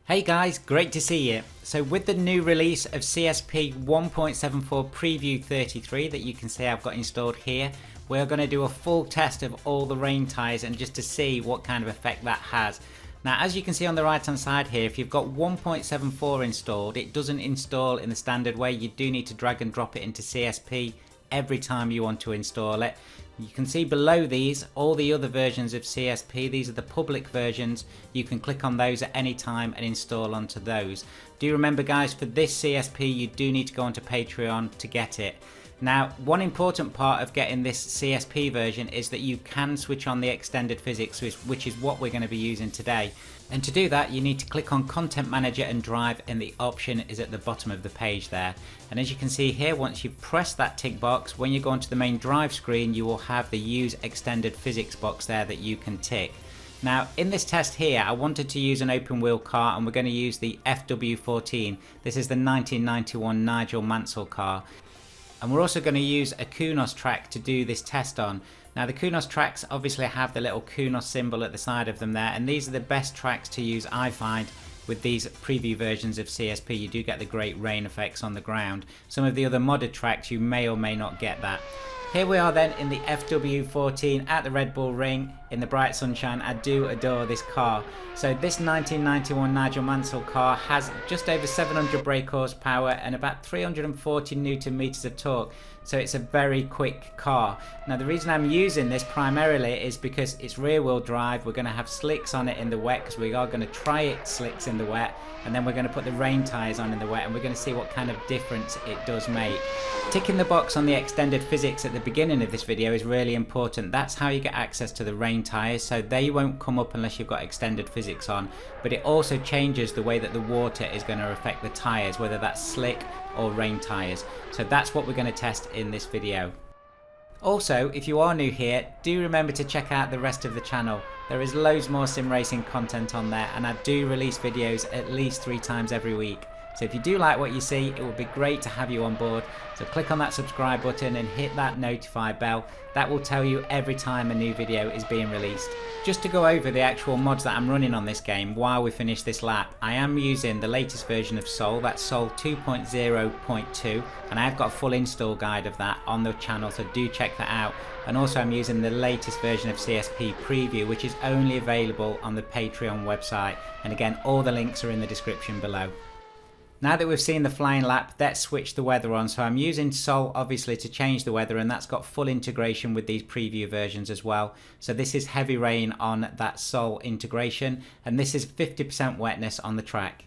Hey guys, great to see you. So with the new release of CSP 1.74 Preview 33 that you can see I've got installed here, we're going to do a full test of all the rain tyres and just to see what kind of effect that has. Now as you can see on the right hand side here, if you've got 1.74 installed, it doesn't install in the standard way. You do need to drag and drop it into CSP every time you want to install it. You can see below these all the other versions of CSP. These are the public versions. You can click on those at any time and install onto those. Do remember guys, for this CSP you do need to go onto Patreon to get it. Now one important part of getting this CSP version is that you can switch on the extended physics, which is what we're going to be using today. And to do that you need to click on Content Manager and Drive, and the option is at the bottom of the page there. And as you can see here, once you press that tick box, when you go onto the main drive screen you will have the Use Extended Physics box there that you can tick. Now in this test here I wanted to use an open wheel car and we're going to use the FW14. This is the 1991 Nigel Mansell car. And we're also going to use a KUNOS track to do this test on. Now the KUNOS tracks obviously have the little KUNOS symbol at the side of them there, and these are the best tracks to use I find with these preview versions of CSP. You do get the great rain effects on the ground. Some of the other modded tracks you may or may not get that. Here we are then in the FW14 at the Red Bull Ring in the bright sunshine. I do adore this car. So this 1991 Nigel Mansell car has just over 700 brake horsepower and about 340 Newton meters of torque. So it's a very quick car. Now the reason I'm using this primarily is because it's rear wheel drive. We're going to have slicks on it in the wet because we are going to try it slicks in the wet, and then we're going to put the rain tyres on in the wet and we're going to see what kind of difference it does make. Ticking the box on the extended physics at the beginning of this video is really important. That's how you get access to the rain tyres, so they won't come up unless you've got extended physics on, but it also changes the way that the water is going to affect the tyres, whether that's slick or rain tyres. So that's what we're going to test in this video. Also, if you are new here, do remember to check out the rest of the channel. There is loads more sim racing content on there, and I do release videos at least 3 times every week. So if you do like what you see, it would be great to have you on board. So click on that subscribe button and hit that notify bell. That will tell you every time a new video is being released. Just to go over the actual mods that I'm running on this game while we finish this lap, I am using the latest version of Sol, that's Sol 2.0.2, and I've got a full install guide of that on the channel, so do check that out. And also I'm using the latest version of CSP Preview, which is only available on the Patreon website, and again all the links are in the description below. Now that we've seen the flying lap, let's switch the weather on. So I'm using Sol obviously to change the weather, and that's got full integration with these preview versions as well. So this is heavy rain on that Sol integration, and this is 50% wetness on the track.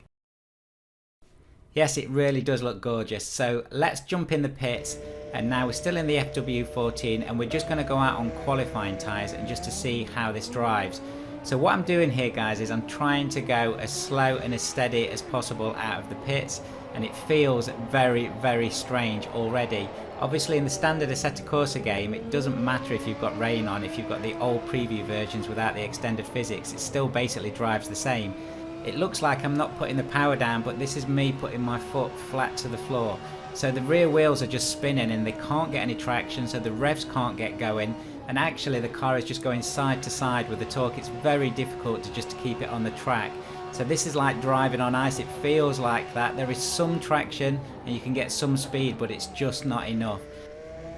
Yes, it really does look gorgeous. So let's jump in the pits, and now we're still in the FW14 and we're just going to go out on qualifying tyres and just to see how this drives. So what I'm doing here guys is I'm trying to go as slow and as steady as possible out of the pits, and it feels very strange already. Obviously in the standard Assetto Corsa game it doesn't matter if you've got rain on, if you've got the old preview versions without the extended physics, it still basically drives the same. It looks like I'm not putting the power down, but this is me putting my foot flat to the floor. So the rear wheels are just spinning and they can't get any traction, so the revs can't get going, and actually the car is just going side to side with the torque. It's very difficult to just keep it on the track. So this is like driving on ice. It feels like that. There is some traction and you can get some speed, but it's just not enough.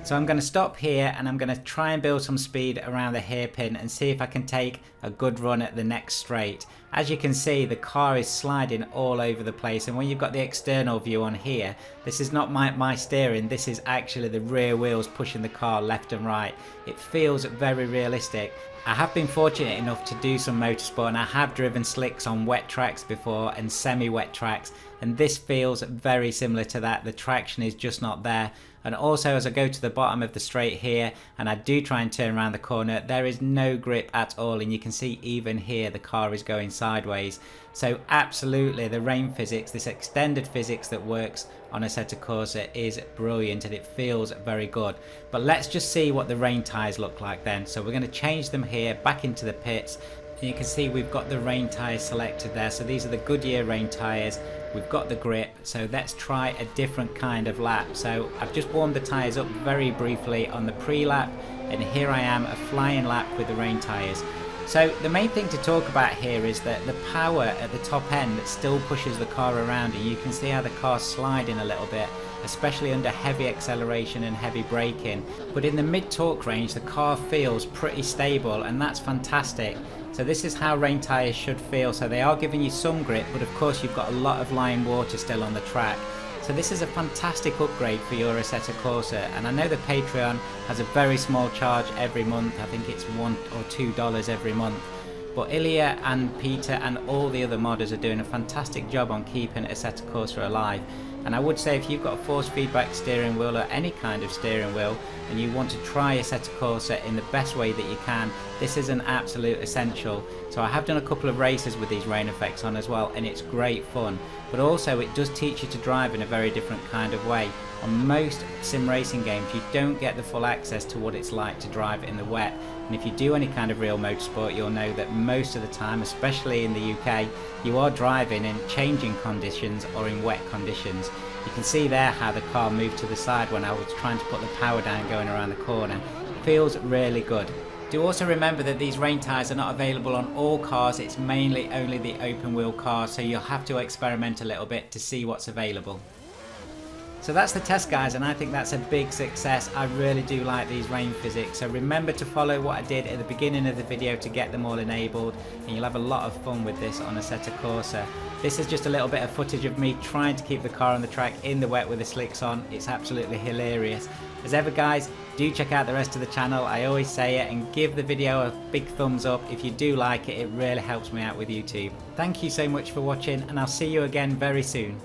So I'm going to stop here and I'm going to try and build some speed around the hairpin and see if I can take a good run at the next straight. As you can see, the car is sliding all over the place, and when you've got the external view on here, this is not my steering, this is actually the rear wheels pushing the car left and right. It feels very realistic. I have been fortunate enough to do some motorsport, and I have driven slicks on wet tracks before and semi-wet tracks, and this feels very similar to that. The traction is just not there. And also as I go to the bottom of the straight here and I do try and turn around the corner, there is no grip at all, and you can see even here the car is going sideways. So absolutely the rain physics, this extended physics that works on Assetto Corsa is brilliant and it feels very good. But let's just see what the rain tyres look like then. So we're going to change them here back into the pits. And you can see we've got the rain tyres selected there. So these are the Goodyear rain tyres. We've got the grip, so let's try a different kind of lap. So I've just warmed the tyres up very briefly on the pre-lap, and here I am, a flying lap with the rain tyres. So the main thing to talk about here is that the power at the top end that still pushes the car around, and you can see how the car's sliding a little bit, especially under heavy acceleration and heavy braking. But in the mid torque range the car feels pretty stable, and that's fantastic. So this is how rain tyres should feel. So they are giving you some grip, but of course you've got a lot of lying water still on the track. So this is a fantastic upgrade for your Assetto Corsa, and I know the Patreon has a very small charge every month. I think it's $1 or $2 every month. But Ilya and Peter and all the other modders are doing a fantastic job on keeping Assetto Corsa alive. And I would say if you've got a force feedback steering wheel or any kind of steering wheel and you want to try Assetto Corsa in the best way that you can, this is an absolute essential. So I have done a couple of races with these rain effects on as well, and it's great fun. But also it does teach you to drive in a very different kind of way. On most sim racing games you don't get the full access to what it's like to drive in the wet. And if you do any kind of real motorsport, you'll know that most of the time, especially in the UK, you are driving in changing conditions or in wet conditions. You can see there how the car moved to the side when I was trying to put the power down going around the corner. It feels really good. Do also remember that these rain tyres are not available on all cars, it's mainly only the open wheel cars, so you'll have to experiment a little bit to see what's available. So that's the test guys, and I think that's a big success. I really do like these rain physics, so remember to follow what I did at the beginning of the video to get them all enabled, and you'll have a lot of fun with this on Assetto Corsa. This is just a little bit of footage of me trying to keep the car on the track in the wet with the slicks on. It's absolutely hilarious. As ever guys, do check out the rest of the channel, I always say it, and give the video a big thumbs up if you do like it. It really helps me out with YouTube. Thank you so much for watching, and I'll see you again very soon.